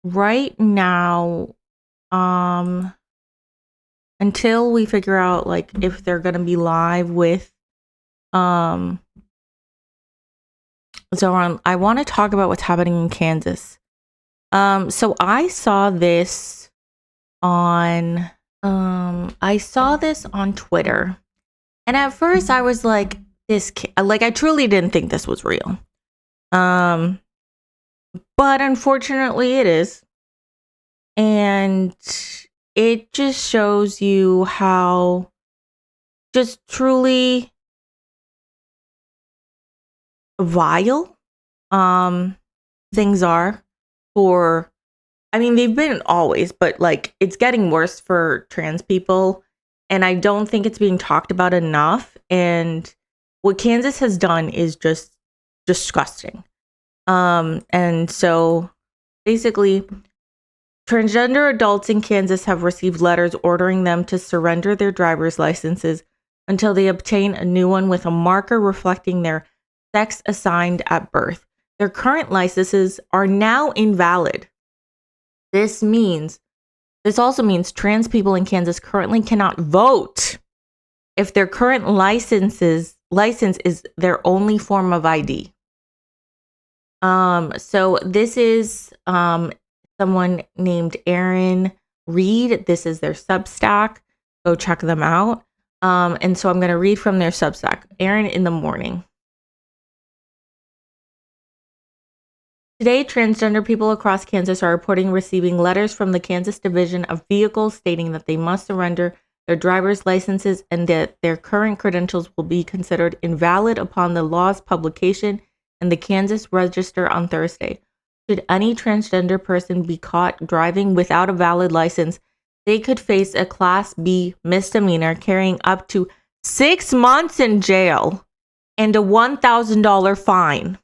right now, um, until we figure out like if they're gonna be live with um Zoran, I want to talk about what's happening in Kansas. So on I saw this on Twitter. And at first I was like, I truly didn't think this was real. Um, but unfortunately it is. And it just shows you how just truly vile things are for, I mean, they've been always, but like it's getting worse for trans people. And I don't think it's being talked about enough. And what Kansas has done is just disgusting. And so basically, transgender adults in Kansas have received letters ordering them to surrender their driver's licenses until they obtain a new one with a marker reflecting their sex assigned at birth. Their current licenses are now invalid. This also means trans people in Kansas currently cannot vote if their current license is their only form of ID. So this is someone named Erin Reed. This is their Substack. Go check them out. And so I'm going to read from their Substack. Erin in the morning. Today, transgender people across Kansas are reporting receiving letters from the Kansas Division of Vehicles stating that they must surrender their driver's licenses and that their current credentials will be considered invalid upon the law's publication in the Kansas Register on Thursday. Should any transgender person be caught driving without a valid license, they could face a Class B misdemeanor carrying up to 6 months in jail and a $1,000 fine.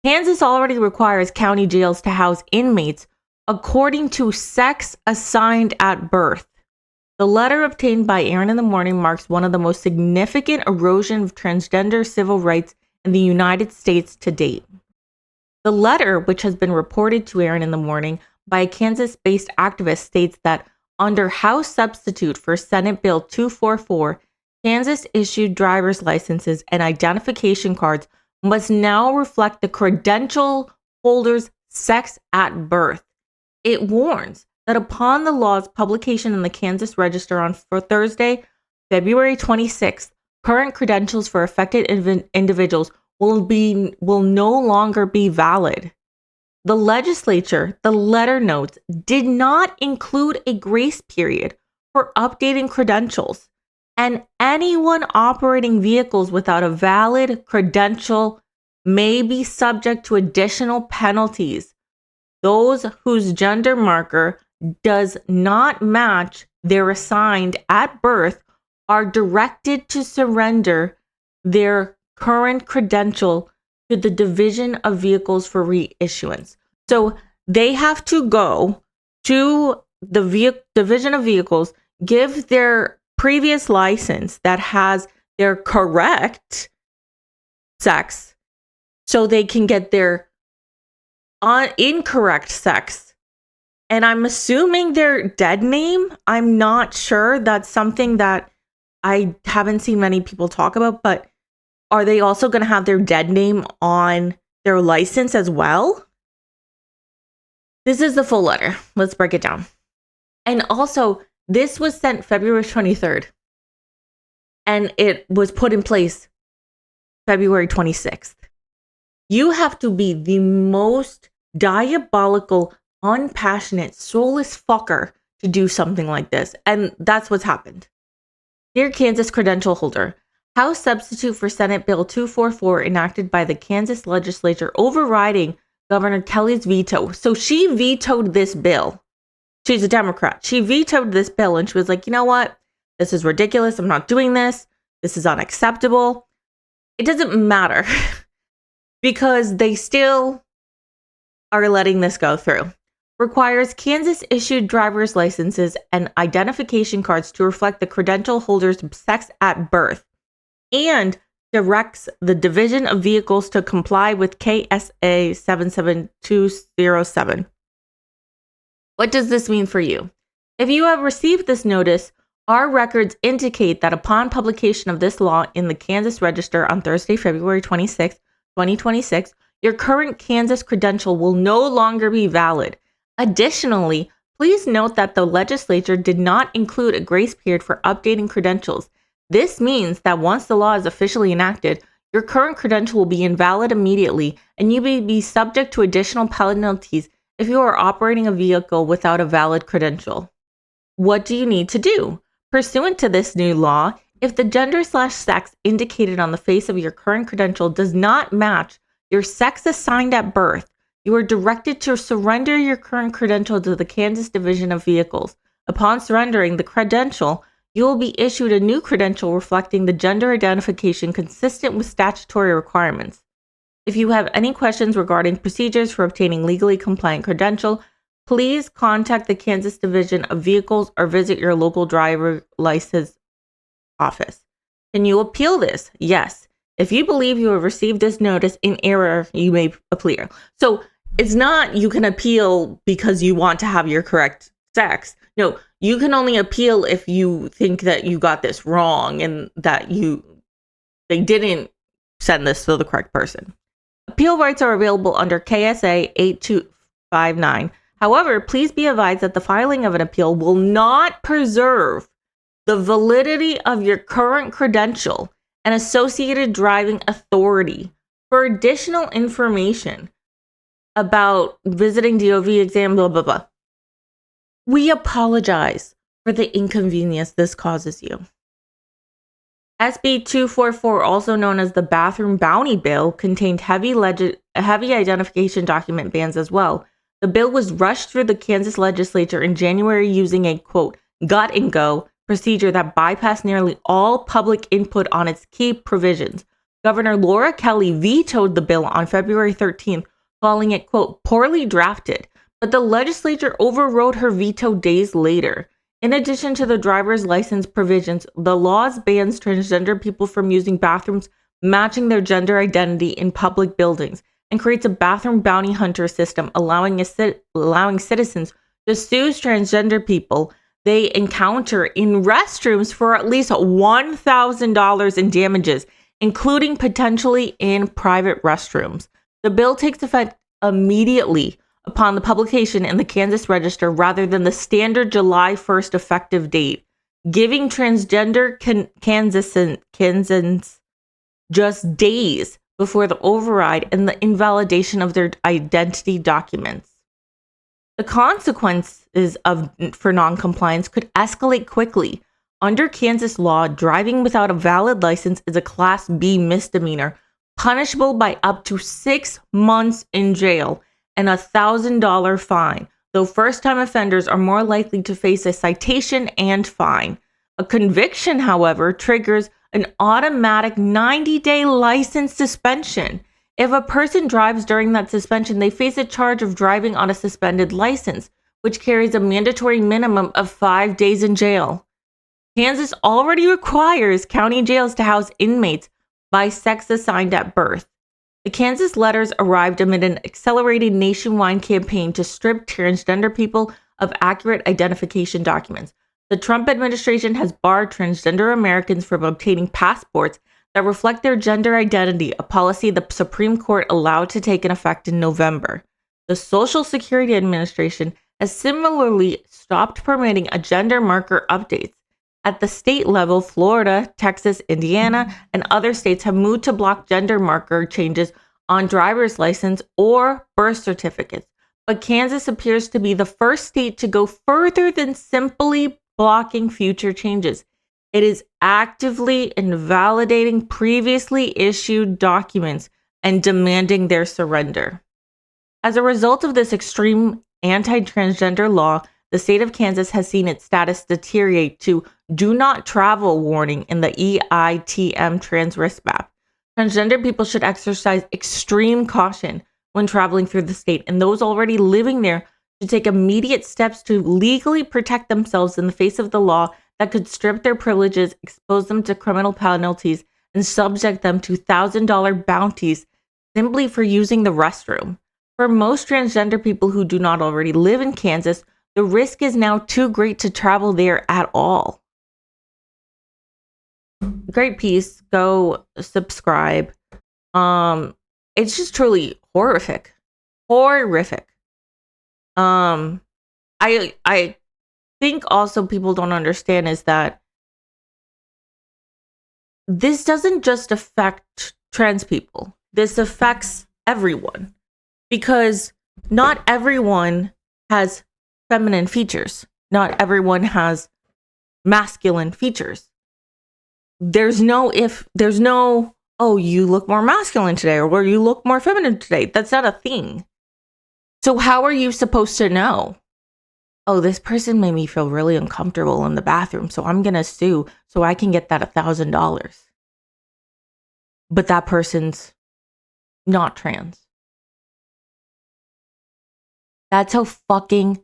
Kansas already requires county jails to house inmates according to sex assigned at birth. The letter obtained by Erin in the morning marks one of the most significant erosion of transgender civil rights in the United States to date. The letter, which has been reported to Erin in the morning by a Kansas-based activist, states that under House substitute for Senate Bill 244, Kansas issued driver's licenses and identification cards must now reflect the credential holder's sex at birth. It warns that upon the law's publication in the Kansas Register for Thursday, February 26th, current credentials for affected individuals will no longer be valid. The legislature, the letter notes, did not include a grace period for updating credentials, and anyone operating vehicles without a valid credential may be subject to additional penalties. Those whose gender marker does not match their assigned at birth are directed to surrender their current credential to the Division of Vehicles for reissuance. So they have to go to the Division of Vehicles, give their previous license that has their correct sex so they can get their incorrect sex. And I'm assuming their dead name. I'm not sure. That's something that I haven't seen many people talk about, but are they also going to have their dead name on their license as well? This is the full letter. Let's break it down. And also, this was sent February 23rd. And it was put in place February 26th. You have to be the most diabolical, unpassionate, soulless fucker to do something like this. And that's what's happened. Dear Kansas credential holder, House substitute for Senate Bill 244 enacted by the Kansas legislature overriding Governor Kelly's veto. So she vetoed this bill. She's a Democrat. She vetoed this bill and she was like, you know what? This is ridiculous. I'm not doing this. This is unacceptable. It doesn't matter because they still are letting this go through. Requires Kansas issued driver's licenses and identification cards to reflect the credential holder's sex at birth, and directs the Division of Vehicles to comply with KSA 77207. What does this mean for you? If you have received this notice, our records indicate that upon publication of this law in the Kansas Register on Thursday, February 26, 2026, your current Kansas credential will no longer be valid. Additionally, please note that the legislature did not include a grace period for updating credentials. This means that once the law is officially enacted, your current credential will be invalid immediately, and you may be subject to additional penalties if you are operating a vehicle without a valid credential. What do you need to do? Pursuant to this new law, if the gender/sex indicated on the face of your current credential does not match your sex assigned at birth, you are directed to surrender your current credential to the Kansas Division of Vehicles. Upon surrendering the credential, you will be issued a new credential reflecting the gender identification consistent with statutory requirements. If you have any questions regarding procedures for obtaining legally compliant credential, please contact the Kansas Division of Vehicles or visit your local driver license office. Can you appeal this? Yes. If you believe you have received this notice in error, you may appeal. So it's not you can appeal because you want to have your correct sex. No, you can only appeal if you think that you got this wrong and that they didn't send this to the correct person. Appeal rights are available under KSA 8259. However, please be advised that the filing of an appeal will not preserve the validity of your current credential and associated driving authority. For additional information about visiting DOV exam, blah, blah, blah, we apologize for the inconvenience this causes you. SB 244, also known as the Bathroom Bounty Bill, contained heavy identification document bans as well. The bill was rushed through the Kansas legislature in January using a, quote, gut and go procedure that bypassed nearly all public input on its key provisions. Governor Laura Kelly vetoed the bill on February 13th, calling it, quote, poorly drafted, but the legislature overrode her veto days later. In addition to the driver's license provisions, the law bans transgender people from using bathrooms matching their gender identity in public buildings and creates a bathroom bounty hunter system allowing citizens to sue transgender people they encounter in restrooms for at least $1,000 in damages, including potentially in private restrooms. The bill takes effect immediately upon the publication in the Kansas Register rather than the standard July 1st effective date, giving transgender Kansans just days before the override and the invalidation of their identity documents. The consequences for noncompliance could escalate quickly. Under Kansas law, driving without a valid license is a Class B misdemeanor, punishable by up to 6 months in jail and a $1,000 fine, though first-time offenders are more likely to face a citation and fine. A conviction, however, triggers an automatic 90-day license suspension. If a person drives during that suspension, they face a charge of driving on a suspended license, which carries a mandatory minimum of 5 days in jail. Kansas already requires county jails to house inmates by sex assigned at birth. The Kansas letters arrived amid an accelerated nationwide campaign to strip transgender people of accurate identification documents. The Trump administration has barred transgender Americans from obtaining passports that reflect their gender identity, a policy the Supreme Court allowed to take effect in November. The Social Security Administration has similarly stopped permitting a gender marker updates. At the state level, Florida, Texas, Indiana, and other states have moved to block gender marker changes on driver's license or birth certificates. But Kansas appears to be the first state to go further than simply blocking future changes. It is actively invalidating previously issued documents and demanding their surrender. As a result of this extreme anti-transgender law, the state of Kansas has seen its status deteriorate to do not travel warning in the EITM trans risk map. Transgender people should exercise extreme caution when traveling through the state, and those already living there should take immediate steps to legally protect themselves in the face of the law that could strip their privileges, expose them to criminal penalties, and subject them to $1,000 bounties simply for using the restroom. For most transgender people who do not already live in Kansas, The risk is now too great to travel there at all. Great piece. Go subscribe. It's just truly horrific. I think also people don't understand is that this doesn't just affect trans people. This affects everyone, because not everyone has feminine features. Not everyone has masculine features. There's no, oh, you look more masculine today, or you look more feminine today. That's not a thing. So how are you supposed to know? Oh, this person made me feel really uncomfortable in the bathroom, so I'm going to sue so I can get that $1,000. But that person's not trans. That's how fucking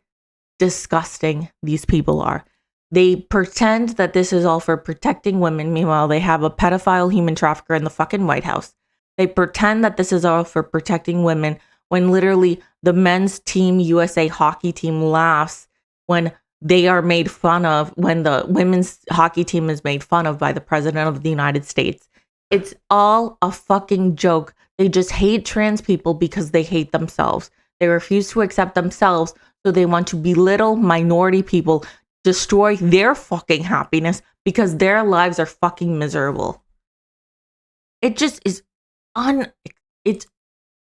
disgusting these people are. They pretend that this is all for protecting women. Meanwhile, they have a pedophile human trafficker in the fucking White House. They pretend that this is all for protecting women when literally the men's team USA hockey team laughs when they are made fun of, when the women's hockey team is made fun of by the president of the United States. It's all a fucking joke. They just hate trans people because they hate themselves. They refuse to accept themselves, so they want to belittle minority people, destroy their fucking happiness because their lives are fucking miserable. It just is it's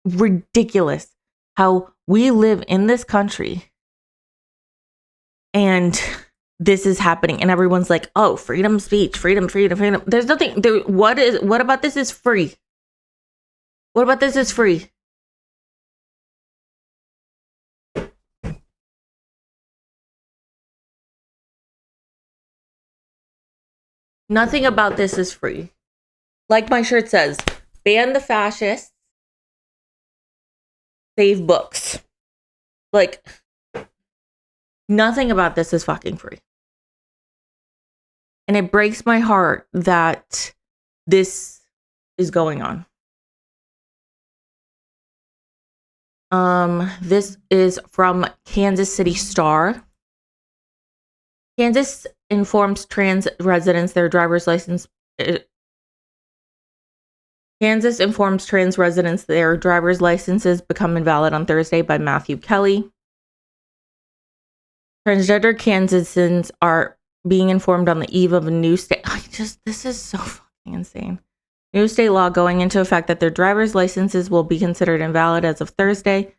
ridiculous how we live in this country and this is happening, and everyone's like, oh, freedom of speech, freedom. There's nothing there. What about this is free? What about this is free? Nothing about this is free. Like my shirt says, ban the fascists, save books. Like, nothing about this is fucking free. And it breaks my heart that this is going on. This is from Kansas City Star. Kansas informs trans residents their driver's license. Kansas informs trans residents their driver's licenses become invalid on Thursday by Matthew Kelly. Transgender Kansasians are being informed on the eve of a new state. This is so fucking insane. New state law going into effect that their driver's licenses will be considered invalid as of Thursday.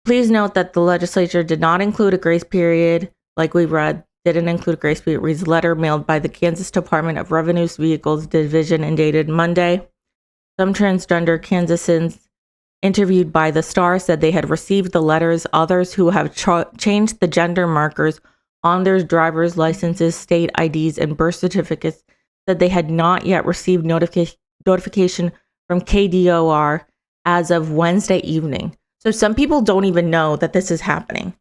Please note that the legislature did not include a grace period, like we read, didn't include a grace period, reads letter mailed by the Kansas Department of Revenue's Vehicles Division and dated Monday. Some transgender Kansasians interviewed by the Star said they had received the letters. Others who have changed the gender markers on their driver's licenses, state IDs, and birth certificates said they had not yet received notification from KDOR as of Wednesday evening. So some people don't even know that this is happening.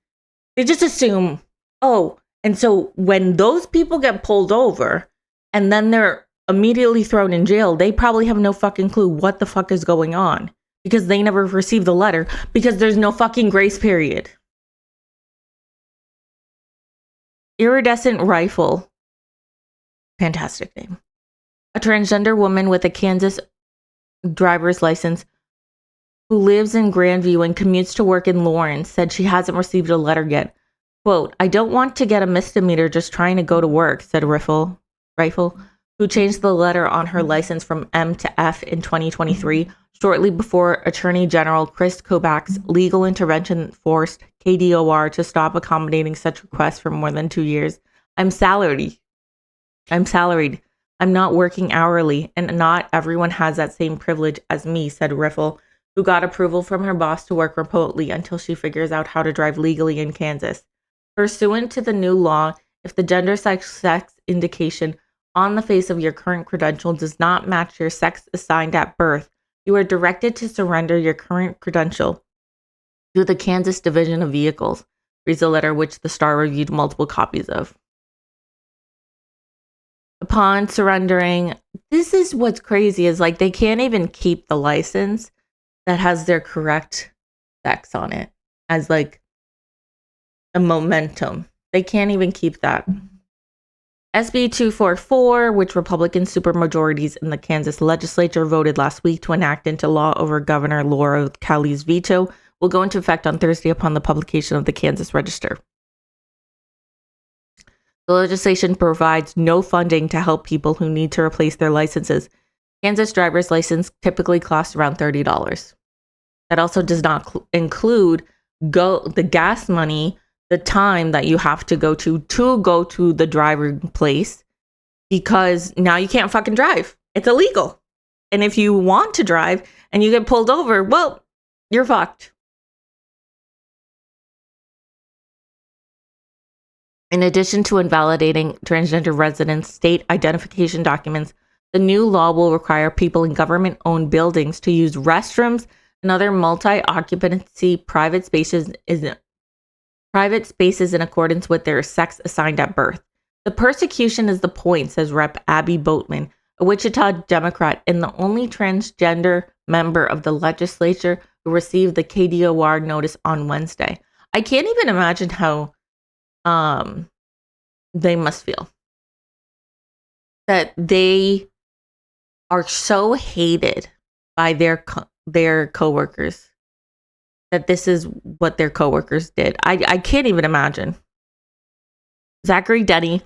They just assume, oh, and so when those people get pulled over and then they're immediately thrown in jail, they probably have no fucking clue what the fuck is going on because they never received the letter because there's no fucking grace period. Iridescent Rifle. Fantastic name. A transgender woman with a Kansas driver's license who lives in Grandview and commutes to work in Lawrence said she hasn't received a letter yet. Quote, I don't want to get a misdemeanor just trying to go to work, said Rifle, who changed the letter on her license from M to F in 2023, shortly before Attorney General Chris Kobach's legal intervention forced KDOR to stop accommodating such requests for more than 2 years. I'm salaried. I'm not working hourly, and not everyone has that same privilege as me, said Riffle, who got approval from her boss to work remotely until she figures out how to drive legally in Kansas. Pursuant to the new law, if the gender sex indication on the face of your current credential does not match your sex assigned at birth, you are directed to surrender your current credential to the Kansas Division of Vehicles, reads a letter which the Star reviewed multiple copies of. Upon surrendering, this is what's crazy, is like they can't even keep the license that has their correct sex on it as like a momentum. They can't even keep that. SB 244, which Republican supermajorities in the Kansas legislature voted last week to enact into law over Governor Laura Kelly's veto, will go into effect on Thursday upon the publication of the Kansas Register. The legislation provides no funding to help people who need to replace their licenses. Kansas driver's license typically costs around $30. That also does not include the gas money, the time that you have to go to the driving place, because now you can't fucking drive. It's illegal. And if you want to drive and you get pulled over, well, you're fucked. In addition to invalidating transgender residents' state identification documents, the new law will require people in government-owned buildings to use restrooms and other multi-occupancy private spaces in accordance with their sex assigned at birth. The persecution is the point, says Rep. Abby Boatman, a Wichita Democrat and the only transgender member of the legislature who received the KDOR notice on Wednesday. I can't even imagine how they must feel. That they are so hated by their coworkers. That this is what their coworkers did. I can't even imagine. Zachary Denny,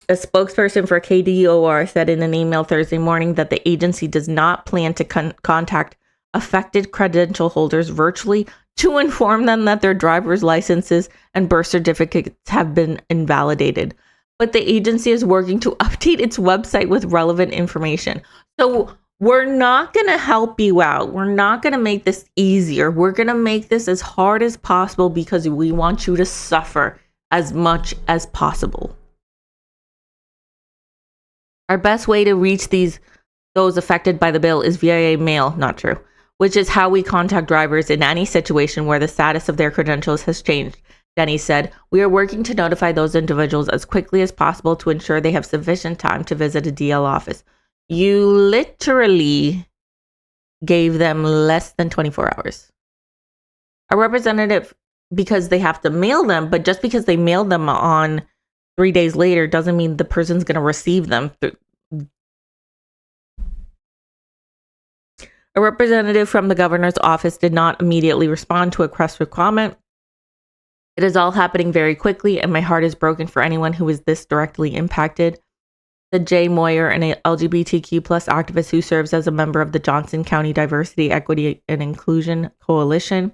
a spokesperson for KDOR, said in an email Thursday morning that the agency does not plan to contact affected credential holders virtually to inform them that their driver's licenses and birth certificates have been invalidated. But the agency is working to update its website with relevant information. So we're not going to help you out. We're not going to make this easier. We're going to make this as hard as possible because we want you to suffer as much as possible. Our best way to reach those affected by the bill is via mail, not true, which is how we contact drivers in any situation where the status of their credentials has changed. Denny said, "We are working to notify those individuals as quickly as possible to ensure they have sufficient time to visit a DL office." You literally gave them less than 24 hours. A representative, because they have to mail them, but just because they mailed them on 3 days later doesn't mean the person's going to receive them. A representative from the governor's office did not immediately respond to a request for comment. "It is all happening very quickly, and my heart is broken for anyone who is this directly impacted," said Jay Moyer, an LGBTQ plus activist who serves as a member of the Johnson County Diversity, Equity, and Inclusion Coalition.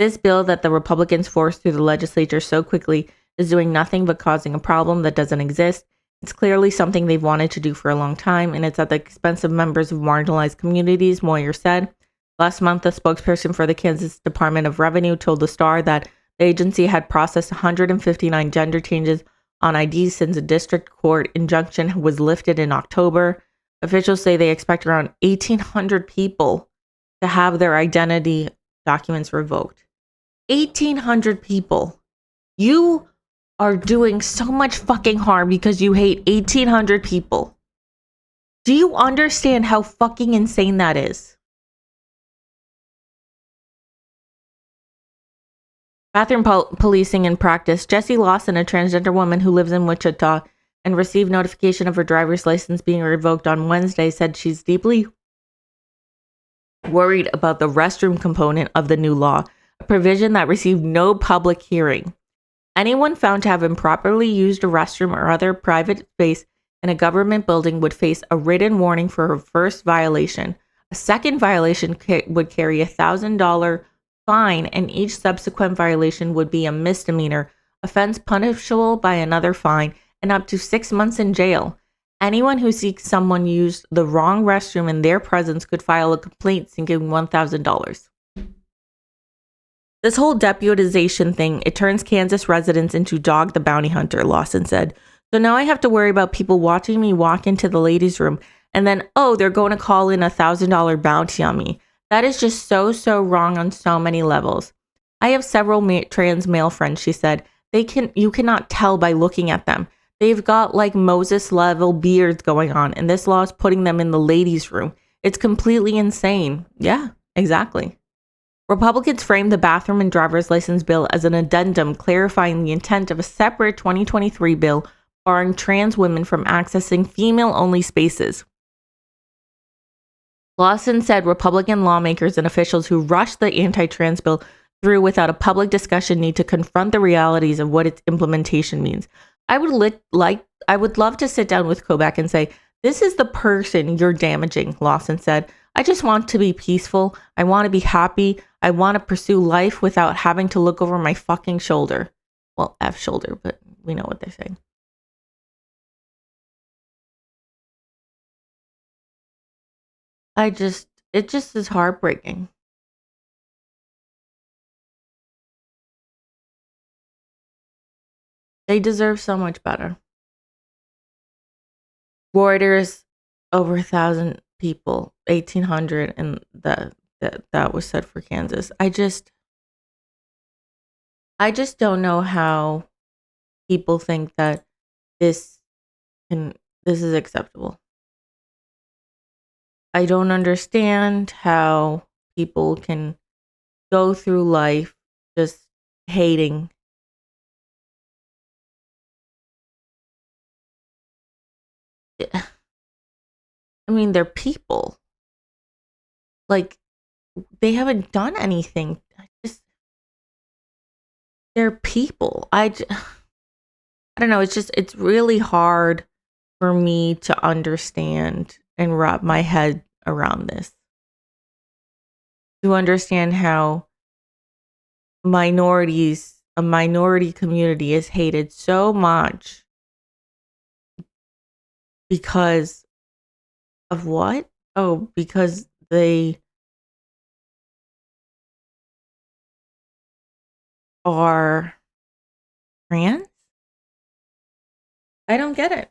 This bill that the Republicans forced through the legislature so quickly is doing nothing but causing a problem that doesn't exist. It's clearly something they've wanted to do for a long time, and it's at the expense of members of marginalized communities, Moyer said. Last month, a spokesperson for the Kansas Department of Revenue told the Star that the agency had processed 159 gender changes on IDs since a district court injunction was lifted in October. Officials say they expect around 1,800 people to have their identity documents revoked. 1,800 people. You are doing so much fucking harm because you hate 1,800 people. Do you understand how fucking insane that is? Bathroom policing in practice. Jessie Lawson, a transgender woman who lives in Wichita and received notification of her driver's license being revoked on Wednesday, said she's deeply worried about the restroom component of the new law, a provision that received no public hearing. Anyone found to have improperly used a restroom or other private space in a government building would face a written warning for her first violation. A second violation would carry a $1,000 fine, and each subsequent violation would be a misdemeanor offense punishable by another fine and up to 6 months in jail. Anyone who sees someone use the wrong restroom in their presence could file a complaint seeking $1,000. This whole deputization thing, it turns Kansas residents into Dog the Bounty Hunter, Lawson said. So now I have to worry about people watching me walk into the ladies' room and then, oh, they're going to call in a $1,000 bounty on me. That is just so wrong on so many levels. I have several trans male friends, she said. You cannot tell by looking at them. They've got like Moses level beards going on, and this law is putting them in the ladies' room. It's completely insane. Yeah, exactly. Republicans framed the bathroom and driver's license bill as an addendum clarifying the intent of a separate 2023 bill barring trans women from accessing female-only spaces. Lawson said Republican lawmakers and officials who rushed the anti-trans bill through without a public discussion need to confront the realities of what its implementation means. I would love to sit down with Kobach and say, this is the person you're damaging, Lawson said. I just want to be peaceful. I want to be happy. I want to pursue life without having to look over my fucking shoulder. Well, F shoulder, but we know what they're saying. It just is heartbreaking. They deserve so much better. Reuters, over 1,000 people, 1,800, and that was said for Kansas. I just don't know how people think that this is acceptable. I don't understand how people can go through life just hating. I mean, they're people. Like, they haven't done anything. They're people. I don't know. It's really hard for me to understand and wrap my head around this. To understand how a minority community is hated so much because of what? Oh, because they are trans? I don't get it.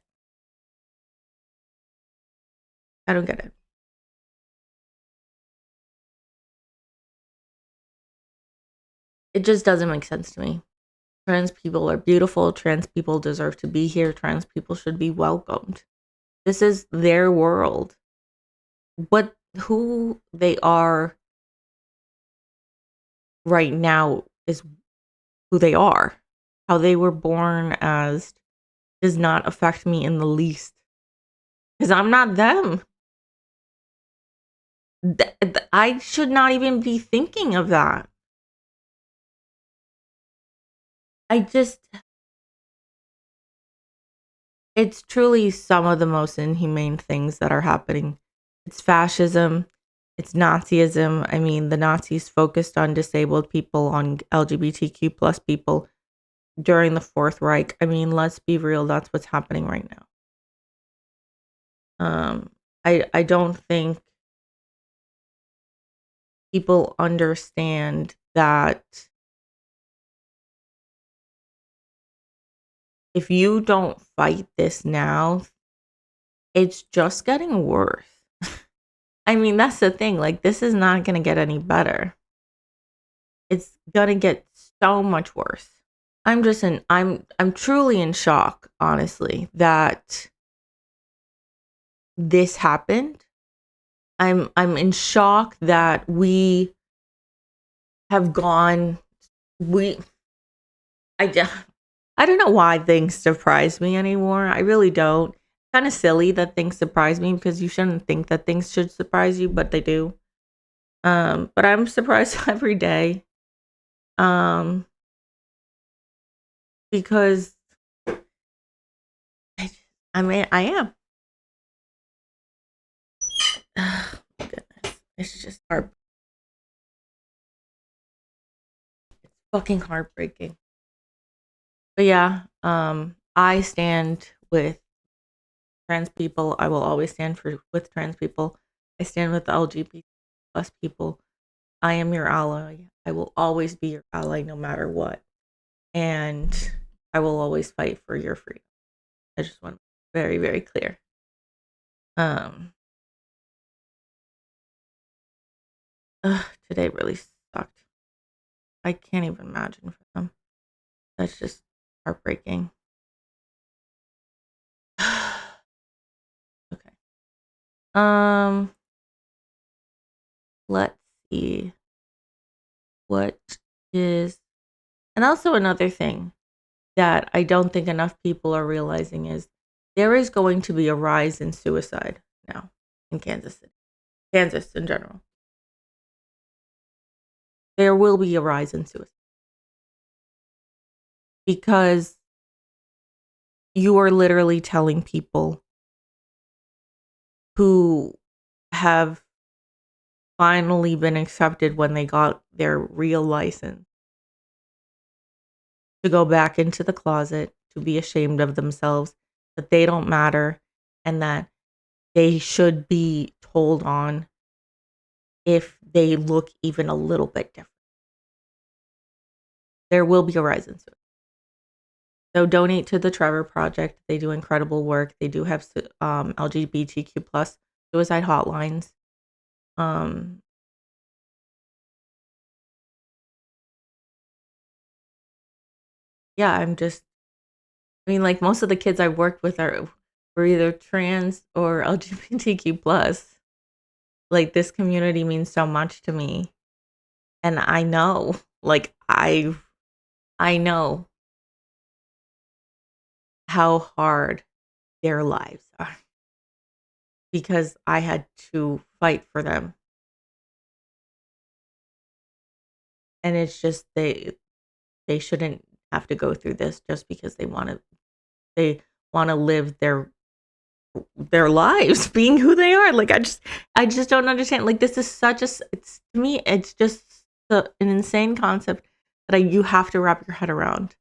I don't get it. It just doesn't make sense to me. Trans people are beautiful. Trans people deserve to be here. Trans people should be welcomed. This is their world. Who they are right now is who they are. How they were born as does not affect me in the least. Because I'm not them. I should not even be thinking of that. It's truly some of the most inhumane things that are happening. It's fascism. It's Nazism. I mean, the Nazis focused on disabled people, on LGBTQ plus people during the Fourth Reich. I mean, let's be real. That's what's happening right now. I don't think people understand that if you don't fight this now, it's just getting worse. I mean, that's the thing. Like, this is not going to get any better. It's going to get so much worse. I'm truly in shock, honestly, that this happened. I'm in shock that we have gone I don't know why things surprise me anymore. I really don't. It's kind of silly that things surprise me because you shouldn't think that things should surprise you, but they do. But I'm surprised every day. Because I mean, I am. Oh, goodness. It's just it's fucking heartbreaking. But yeah, I stand with trans people. I will always stand with trans people. I stand with LGBT plus people. I am your ally. I will always be your ally no matter what. And I will always fight for your freedom. I just want to be very, very clear. Today really sucked. I can't even imagine for them. That's just heartbreaking. Okay. Let's see. what is, and also another thing that I don't think enough people are realizing is there is going to be a rise in suicide now in Kansas City, Kansas in general. There will be a rise in suicide because you are literally telling people who have finally been accepted when they got their real license to go back into the closet, to be ashamed of themselves, that they don't matter, and that they should be told on if they look even a little bit different. There will be a rise in suicide. So donate to the Trevor Project. They do incredible work. They do have LGBTQ plus suicide hotlines. Yeah, I mean, like most of the kids I worked with were either trans or LGBTQ plus. Like this community means so much to me, and I know, like I know how hard their lives are because I had to fight for them, and it's just they shouldn't have to go through this just because they want to live their lives being who they are. Like I just don't understand. Like this is it's to me it's just an insane concept that you have to wrap your head around.